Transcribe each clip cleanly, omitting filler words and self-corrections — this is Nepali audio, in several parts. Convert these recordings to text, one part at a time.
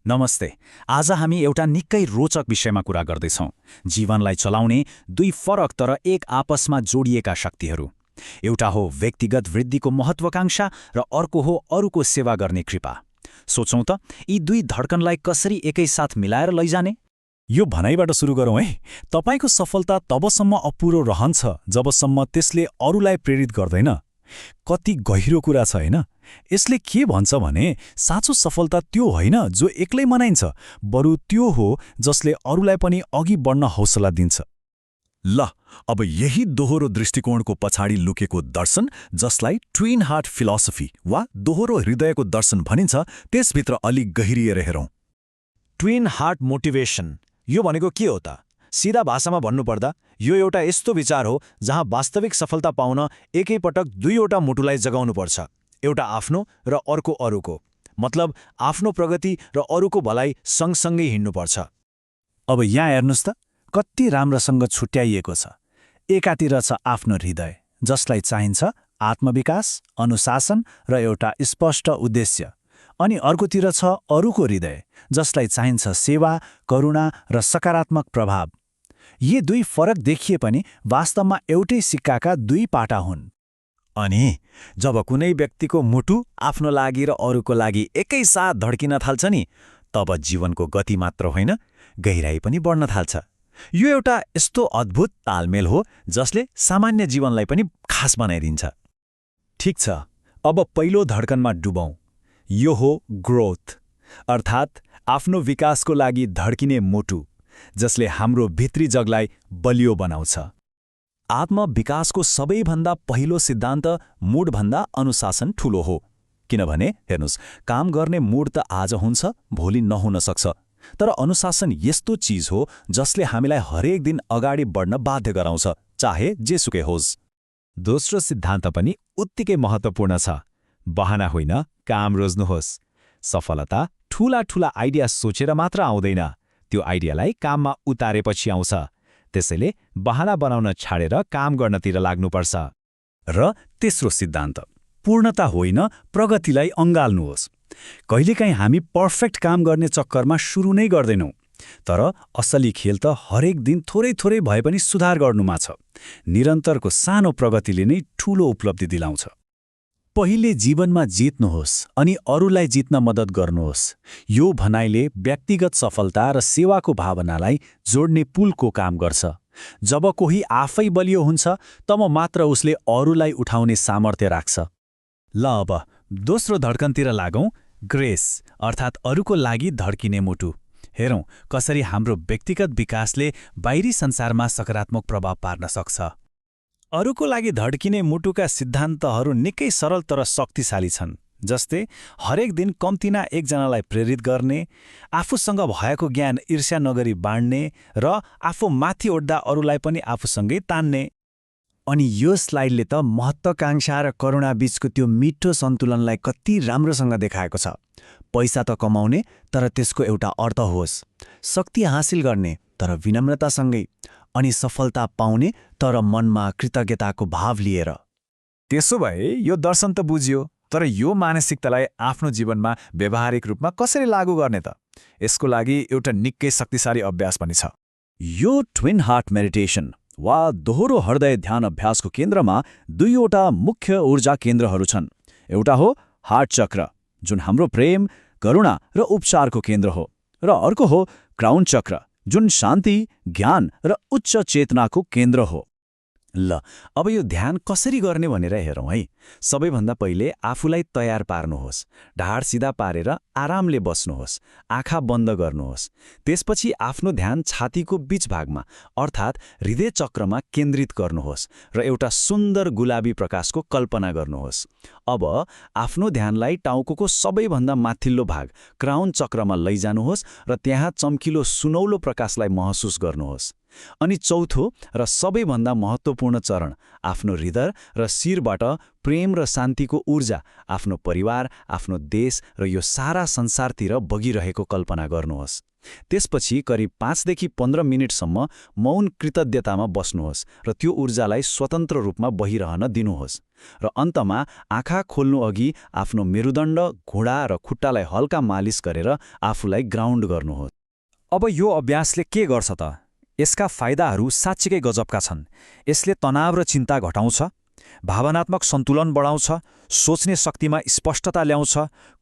नमस्ते। आज हामी एउटा निकै रोचक विषयमा कुरा गर्दैछौँ। जीवनलाई चलाउने दुई फरक तर एक आपसमा जोडिएका शक्तिहरू। एउटा हो व्यक्तिगत वृद्धिको महत्वाकांक्षा र अर्को हो अरूको सेवा गर्ने कृपा। सोचौँ त, यी दुई धड्कनलाई कसरी एकैसाथ मिलाएर लैजाने? यो भनाइबाट सुरु गरौँ है। तपाईँको सफलता तबसम्म अपुरो रहन्छ जबसम्म त्यसले अरूलाई प्रेरित गर्दैन। कति गहिरो कुरा छ हैन? यसले के भन्छ भने साँचो सफलता त्यो होइन जो एक्लै मनाइन्छ, बरु त्यो हो जसले अरूलाई पनि अघि बढ्न हौसला दिन्छ। ल, अब यही दोहोरो दृष्टिकोणको पछाडि लुकेको दर्शन, जसलाई ट्विन हार्ट फिलोसफी वा दोहोरो हृदयको दर्शन भनिन्छ, त्यसभित्र अलि गहिरिएर हेरौँ। ट्विन हार्ट मोटिभेसन, यो भनेको के हो त? सिधा भाषामा भन्नुपर्दा यो एउटा यस्तो विचार हो जहाँ वास्तविक सफलता पाउन एकैपटक दुईवटा मुटुलाई जगाउनुपर्छ, एउटा आफ्नो र अर्को अरूको। मतलब आफ्नो प्रगति र अरूको भलाइ सँगसँगै हिँड्नुपर्छ। अब यहाँ हेर्नुहोस् त, कति राम्रोसँग छुट्याइएको छ। एकातिर छ आफ्नो हृदय, जसलाई चाहिन्छ आत्मविकास, अनुशासन र एउटा स्पष्ट उद्देश्य, अनि अर्कोतिर छ अरूको हृदय, जसलाई चाहिन्छ सेवा, करुणा र सकारात्मक प्रभाव। यी दुई फरक देखिए पनि वास्तवमा एउटै सिक्काका दुई पाटा हुन्। अनि जब कुनै व्यक्तिको मुटु आफ्नो लागि र अरूको लागि एकैसाथ धड्किन थाल्छ नि, तब जीवनको गति मात्र होइन, गहिराई पनि बढ्न थाल्छ। यो एउटा यस्तो अद्भुत तालमेल हो जसले सामान्य जीवनलाई पनि खास बनाइदिन्छ। ठिक छ, अब पहिलो धड्कनमा डुबौँ। यो हो ग्रोथ, अर्थात् आफ्नो विकासको लागि धड्किने मुटु, जसले हाम्रो भित्री जगलाई बलियो बनाउँछ। आत्मविकासको सबैभन्दा पहिलो सिद्धान्त मूडभन्दा अनुशासन ठूलो हो। किनभने हेर्नुस्, काम गर्ने मूड त आज हुन्छ, भोलि नहुन सक्छ, तर अनुशासन यस्तो चिज हो जसले हामीलाई हरेक दिन अगाडि बढ्न बाध्य गराउँछ, चाहे जेसुकै होस्। दोस्रो सिद्धान्त पनि उत्तिकै महत्त्वपूर्ण छ। बहाना होइन, काम रोज्नुहोस्। सफलता ठूला ठूला आइडिया सोचेर मात्र आउँदैन, त्यो आइडियालाई काममा उतारेपछि आउँछ। त्यसैले बहाना बनाउन छाडेर काम गर्नतिर लाग्नुपर्छ। र तेस्रो सिद्धान्त, पूर्णता होइन, प्रगतिलाई अँगाल्नुहोस्। कहिलेकाहीँ हामी पर्फेक्ट काम गर्ने चक्करमा सुरु नै गर्दैनौँ, तर असली खेल त हरेक दिन थोरै थोरै भए पनि सुधार गर्नुमा छ। निरन्तरको सानो प्रगतिले नै ठूलो उपलब्धि दिलाउँछ। पहिले जीवनमा जित्नुहोस् अनि अरूलाई जित्न मद्दत गर्नुहोस्। यो भनाइले व्यक्तिगत सफलता र सेवाको भावनालाई जोड्ने पुलको काम गर्छ। जब कोही आफै बलियो हुन्छ, तब मात्र उसले अरूलाई उठाउने सामर्थ्य राख्छ। ल, अब दोस्रो धड्कनतिर लागौँ। ग्रेस, अर्थात् अरूको लागि धड्किने मुटु। हेरौँ कसरी हाम्रो व्यक्तिगत विकासले बाहिरी संसारमा सकारात्मक प्रभाव पार्न सक्छ। अरूको लागि धड्किने मुटुका सिद्धान्तहरू निकै सरल तर शक्तिशाली छन्। जस्तै हरेक दिन कम्तीमा एकजनालाई प्रेरित गर्ने, आफूसँग भएको ज्ञान ईर्ष्या नगरी बाँड्ने र आफू माथि उठ्दा अरूलाई पनि आफूसँगै तान्ने। अनि यो स्लाइडले त महत्त्वाकांक्षा र करुणा बीचको त्यो मिठो सन्तुलनलाई कति राम्रोसँग देखाएको छ। पैसा त कमाउने, तर त्यसको एउटा अर्थ होस्। शक्ति हासिल गर्ने, तर विनम्रतासँगै। अनि सफलता पाउने, तर मनमा कृतज्ञताको भाव लिएर। त्यसो भए यो दर्शन त बुझियो, तर यो मानसिकतालाई आफ्नो जीवनमा व्यावहारिक रूपमा कसरी लागू गर्ने त? यसको लागि एउटा निकै शक्तिशाली अभ्यास पनि छ। यो ट्विन हार्ट मेडिटेसन वा दोहोरो हृदय ध्यान अभ्यासको केन्द्रमा दुईवटा मुख्य ऊर्जा केन्द्रहरू छन्। एउटा हो हार्ट चक्र, जुन हाम्रो प्रेम, करुणा र उपचारको केन्द्र हो, र अर्को हो क्राउन चक्र, जुन शान्ति, ज्ञान र उच्च चेतनाको केन्द्र हो। ल, अब यो ध्यान कसरी गर्ने भनेर हेरौँ है। सबैभन्दा पहिले आफूलाई तयार पार्नुहोस्। ढाड सिधा पारेर आरामले बस्नुहोस्, आँखा बन्द गर्नुहोस्। त्यसपछि आफ्नो ध्यान छातीको बीच भागमा, अर्थात् हृदय चक्रमा केन्द्रित गर्नुहोस् र एउटा सुन्दर गुलाबी प्रकाशको कल्पना गर्नुहोस्। अब आफ्नो ध्यानलाई टाउकोको सबैभन्दा माथिल्लो भाग क्राउन चक्रमा लैजानुहोस् र त्यहाँ चम्किलो सुनौलो प्रकाशलाई महसुस गर्नुहोस्। अनि चौथो र सबैभन्दा महत्त्वपूर्ण चरण, आफ्नो हृदय र शिरबाट प्रेम र शान्तिको ऊर्जा आफ्नो परिवार, आफ्नो देश र यो सारा संसारतिर बगिरहेको कल्पना गर्नुहोस्। त्यसपछि करिब 5 देखि 15 मिनेटसम्म मौन कृतज्ञतामा बस्नुहोस् र त्यो ऊर्जालाई स्वतन्त्र रूपमा बहिरहन दिनुहोस्। र अन्तमा आँखा खोल्नुअघि आफ्नो मेरुदण्ड, घुँडा र खुट्टालाई हल्का मालिस गरेर आफूलाई ग्राउन्ड गर्नुहोस्। अब यो अभ्यासले के गर्छ त? यसका फाइदाहरू साँच्चीकै गजबका छन्। यसले तनाव र चिन्ता घटाउँछ, भावनात्मक सन्तुलन बढाउँछ, सोच्ने शक्तिमा स्पष्टता ल्याउँछ,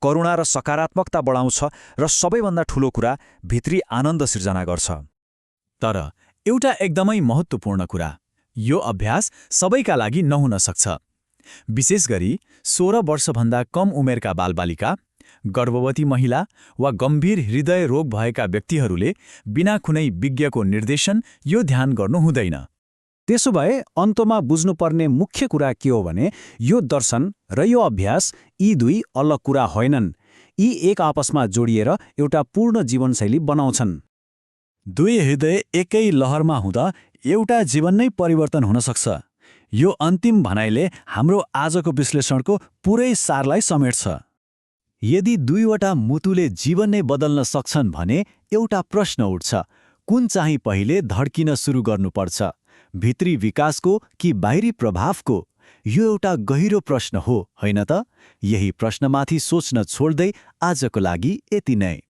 करुणा र सकारात्मकता बढाउँछ र सबैभन्दा ठूलो कुरा, भित्री आनन्द सिर्जना गर्छ। तर एउटा एकदमै महत्त्वपूर्ण कुरा, यो अभ्यास सबैका लागि नहुन सक्छ। विशेष गरी 16 वर्षभन्दा कम उमेरका बालबालिका, गर्भवती महिला वा गम्भीर हृदय रोग भएका व्यक्तिहरूले बिना कुनै विज्ञको निर्देशन यो ध्यान गर्नु हुँदैन। त्यसो भए अन्तमा बुझ्नुपर्ने मुख्य कुरा के हो भने यो दर्शन र यो अभ्यास यी दुई अलग कुरा होइनन्। यी एक आपसमा जोडिएर एउटा पूर्ण जीवनशैली बनाउँछन्। दुई हृदय एकै लहरमा हुँदा एउटा जीवन नै परिवर्तन हुन सक्छ। यो अन्तिम भनाइले हाम्रो आजको विश्लेषणको पुरै सारलाई समेट्छ। यदि दुईवटा मुटुले जीवन नै बदल्न सक्छन् भने एउटा प्रश्न उठ्छ, कुन चाहिँ पहिले धड्किन सुरु गर्नुपर्छ, भित्री विकासको कि बाहिरी प्रभावको? यो एउटा गहिरो प्रश्न हो, होइन त? यही प्रश्नमाथि सोच्न छोड्दै आजको लागि यति नै।